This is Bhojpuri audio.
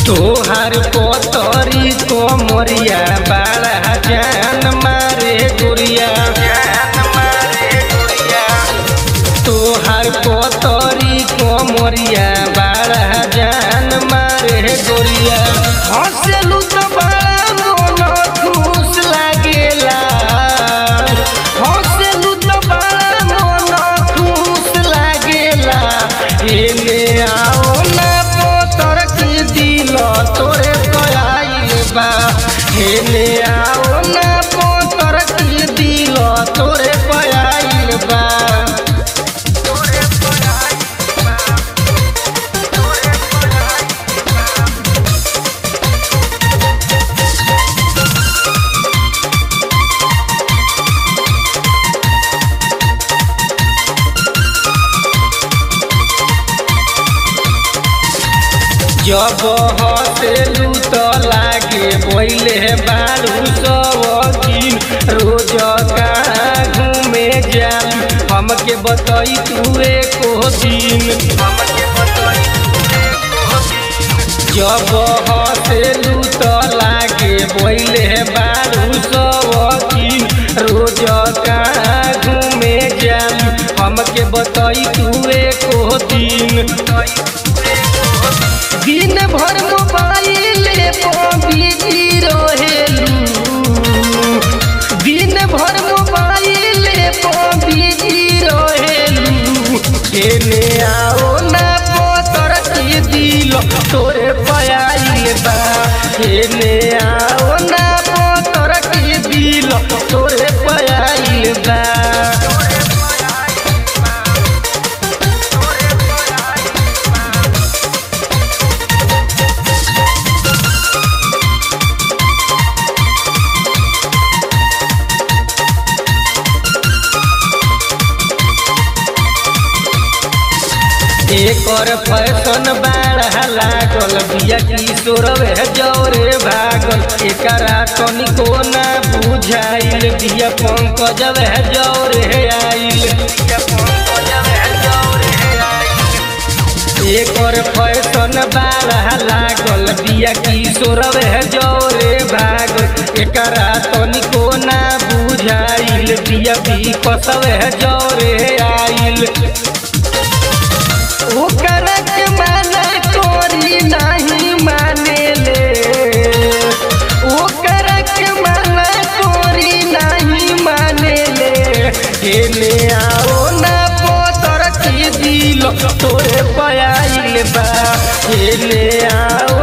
तोहार पोतरी कोमरिया बाड़ा जान मारे गुड़िया तोहार पोतरी कोमरिया बाड़ा जान मारे गुड़िया हंसलू तो बड़ा मन खुश लागेला हंसलू तो बड़ा मन खुश लागेला एने आओ ना पोतर की दिल तोरे कयाइल बा एने आओ ना पोतर की दिल तोरे कयाइल बा जब हंसलू तो लागे बोले बारू सवकीन रोज कहाँ घूमे जाली हमके बताई तू एको दिन जब हंसलू तो लागे बोले बारू सवकीन रोज कहाँ घूमे जाली हमके बताई तू एको दिन दिन भर मोबाइल बिजी रहेलू दिन भर मोबाइल बिजी रहेलू एने आओ ना पोतर की दिल तोरे पयाइल बा एने आओ ना पोतर की दिल तोरे पयाइल बा एकर फैशन बाड़ा लागल बिया किशोर जौरे भागल एकरा तनिको ना बुझाइल बिया पंकज जौरे आइल एकर फैशन बाड़ा लागल बिया किशोर जौरे भागल एकरा तनिको ना बुझाइल बिया विकसव जौरे आइल ओकरा के माना कोरी नहीं माने ले ओकरा के माना कोरी नहीं माने ले एने आओ ना पोतर की दिल तोरे पयाइल बा एने आओ